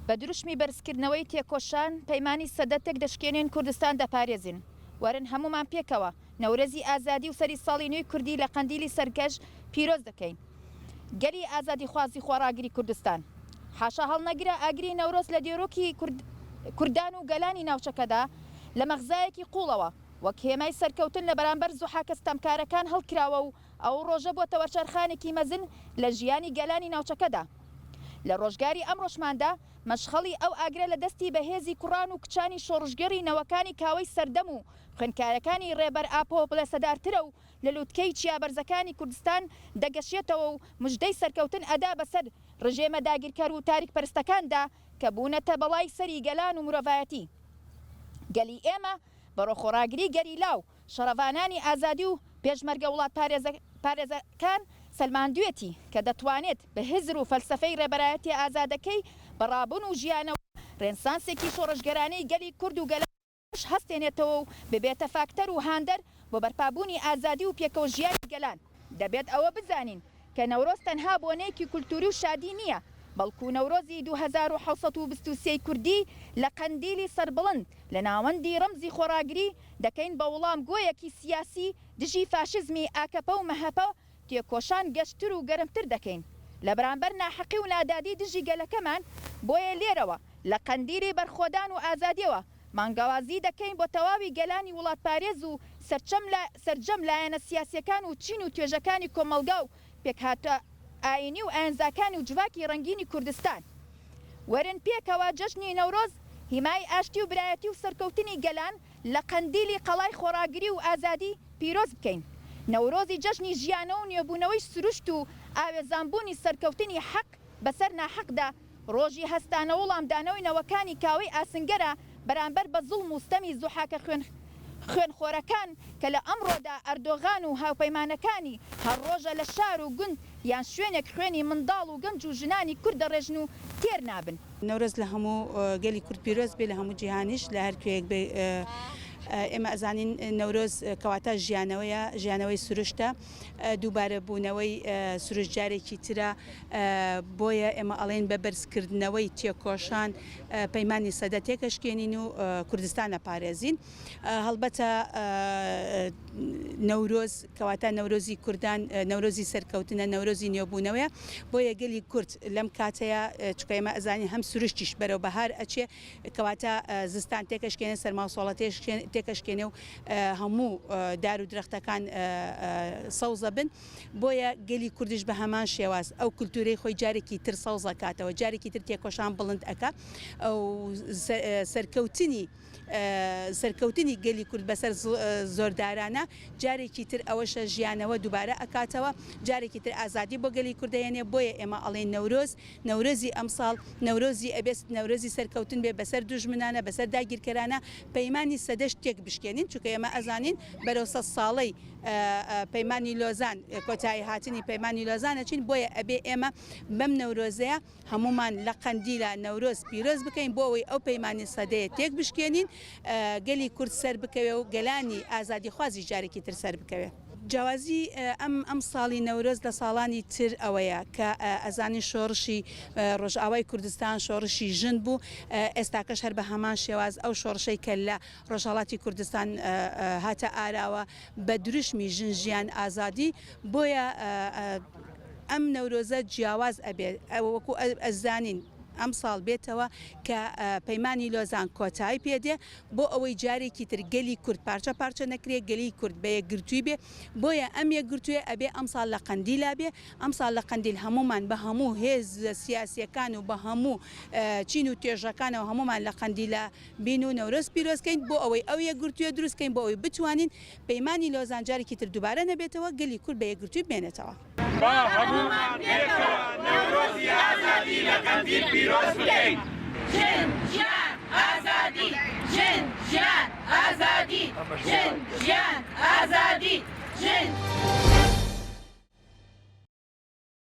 بە دروشمی بەرزکردنەوەی تێکۆشان پەیمانی سەدەتێک دەشکێنێن کوردستان دەپارێزین وەرن هەمومان پێکەوە نەورەزی ئازادی و سەری ساڵی نوێی کوردی لە قەندیلی سەرکەش پیرۆز دەکەین. گەلی ئازادی خوازی خۆراگری کوردستان حاشا هەڵنەگرە ئاگری نەورۆز لە دێرۆکی کوردان و گەلانی ناوچەکەدا لە مەغزایەکی قوڵەوە وەک هێمای سەرکەوتن لە بەرامبەر زوحاکە ستەمکارەکان هەڵکراوە و ئەو ڕۆژە بۆتە وەرچەرخانێکی مەزن لە ژیانی گەلانی ناوچەکەدا. لە ڕۆژگاری ئەم ڕۆژماندا مەشخەڵی ئەو ئاگرە لە دەستی بەهێزی کوڕان و کچانی شۆڕژگەری نەوەکانی کاوەی سەردەم و خوێندکارەکانی ڕێبەر ئاپۆ بڵێ سەدارترە و لە لووتکەی چیابەرزەکانی کوردستان دەگەشێتەوە و مژدەی سەرکەوتن ئەدا بەسەر ڕژێمە داگیرکەر و تاریک پەرستەکاندا کە بوونەتە بەڵای سەری گەلان و مرۆڤایەتی. گەلی ئێمە بەڕۆ خۆراگری گەری لاو شەڕەوانانی ئازادی و پێشمەرگە وڵات پارێزەکان سەلماندوێتی کە دەتوانێت بە هزر و فەلسفەی ڕێبەرایەتی ئازادەکەی بەڕابوون و ژیانەوە ڕێنسانسێکی شۆڕژگەرانەی گەلی کورد و گەلانش هەستێنێتەوە و ببێتە فاکتەر و هاندەر بۆ بەرپابوونی ئازادی و پێکەوە ژیانی گەلان. دەبێت ئەوە بزانین کە نەورۆز تەنها بۆنەیەکی کولتوری و شادی نییە، بەڵکو نەورۆزی 2623 کوردی لە قەندیلی سەربڵند لە ناوەندی ڕەمزی خۆراگری دەکەین بە وەڵام گۆیەکی سیاسی دژی فاشزمی ئاکەپە و مەهەپە تێکۆشان گەشتر و گەرمتر دەکەین. لە بەرامبەر ناحەقی و نادادی دژی گەلەکەمان بۆیە لێرەوە لە قەندیلی بەرخۆدان و ئازادیەوە مانگەوازی دەکەین بۆ تەواوی گەلانی وڵات پارێز و سەرجەم لایەنە سیاسیەکان و چین و توێژەکانی کۆمەلگا و پێکهاتە ئاینی و ئاینزاکانی و جوواکی ڕەنگینی کوردستان. وەرن پێکەوە جەژنی نەورۆز هیمای ئاشتی و برایەتی و سەرکەوتنی گەلان لە قەندیلی قەڵای خۆراگری و ئازادی پیرۆز بکەین. نەورۆزی جەژنی ژیانە و نێبوونەوەی سروشت و ئاوێزانبوونی سەرکەوتنی حەق بەسەر ناحەقدا ڕۆژی هەستانە وڵامدانەوەی نەوەکانی کاوەی ئاسنگەرە بەرامبەر بە زوڵم و ستەمی زوحاکە خوێنخۆرەکان کە لە ئەمڕۆدا ئەردۆغان و هاوپەیمانەکانی هەڕۆژە لە شار و گوند یان شوێنێک خوێنی منداڵ و گەنج و ژنانی کورد دەڕێژن و تێر نابن. نەورۆز لە هەموو گەلی کورد پیرۆز بێ لە هەموو جیهانیش لە هەر کوێیەک بێ. ئێمە ئەزانین نەورۆز کەواتە ژیانەوەی سروشتە، دووبارە بوونەوەی سروشت جارێکی ترە، بۆیە ئێمە ئەڵێن بە بەرزکردنەوەی تێکۆشان پەیمانی سەدە تێکەشکێنین و کوردستان نەپارێزین. هەڵبەتە نەورۆز کەواتە نەورۆزی کوردان نەورۆزی سەرکەوتنە، نەورۆزی نێوبوونەوەیە، بۆیە گەلی کورد لەم کاتەیە چکە ئێمە ئەزانین هەم سروشتیش بەرەو بەهار ئەچێ، کەواتە زستان تێکەشکێنێ، سەرماوسۆڵە تێکەشکێنێ و هەموو دار و درەختەکان سەوزە بن، بۆیە گەلی کوردیش بە هەمان شێواز ئەو کولتورەی خۆی جارێکی تر سەوز ئەکاتەوە، جارێکی تر تێکۆشان بڵند ئەکا، ئەو سەرکەوتنی گەلی کورد بەسەر زۆردارانە جارێکی تر ئەوەشە ژیانەوە دووبارە ئەکاتەوە، جارێکی تر ئازادی بۆ گەلی کوردەیەنێ. بۆیە ئێمە ئەڵێن نەورۆزی ئەمساڵ نەورۆزی ئەبێت نەورۆزی سەرکەوتن بێ بەسەر دوژمنانە، بەسەر داگیرکەرانە، پەیمانی سەدەش تێک بشکێنین، چونکە ئێمە ئەزانین بەرەو 100 ساڵەی پەیمانی لۆزان کۆتایی هاتنی پەیمانی لۆزانە چین، بۆیە ئەبێ ئێمە بەم نەورۆزەیە هەمومان لە قەندیلە نەورۆز پیرۆز بکەین بۆ ئەوەی ئەو پەیمانی سەدەیە تێک بشکێنین، گەلی کورد سەر بکەوێ و گەلانی ئازادی خوازی جارێکی تر سەر بکەوێ. جیاوازی ئەم ساڵی نەورۆز لە ساڵانی تر ئەوەیە کە ئەزانی شۆڕشی ڕۆژئاوای کوردستان شۆڕشی ژن بوو، ئێستاکەش هەر بە هەمان شێواز ئەو شۆڕشەی کە لە ڕۆژهەڵاتی کوردستان هاتە ئاراوە بە دروشمی ژن ژیان ئازادی، بۆیە ئەم نەورۆزە جیاواز ئەبێت وەکو ئەزانین ئەم ساڵ بێتەوە کە پەیمانی لۆزان کۆتایی پێدێ بۆ ئەوەی جارێکی تر گەلی کورد پارچە پارچە نەکرێت، گەلی کورد بە یەکگرتووی بێ، بۆیە ئەم یەکگرتوویە ئەبێ ئەم ساڵ لە قەندیلا بێ. ئەم ساڵ لە قەندیل هەمومان بە هەموو هێز سیاسیەکان و بە هەموو چین و توێژەکانەوە هەمومان لە قەندیلا بین و نەورۆز پیرۆزکەین بۆ ئەوەی ئەو یەکگرتوویە دروستکەین، بۆ ئەوەی بتوانین پەیمانی لۆزان جارێکی تر دووبارە نەبێتەوە، گەلی کورد بە یەکگرتووی بێنێتەوە. با هەمومان پێکەوە نەورۆزی ئازادی لە قەندیل پیرۆز بکەین. ژن ژیان ئازادی، ژن ژیان ئازادی، ژن ژیان ئازادی، ژن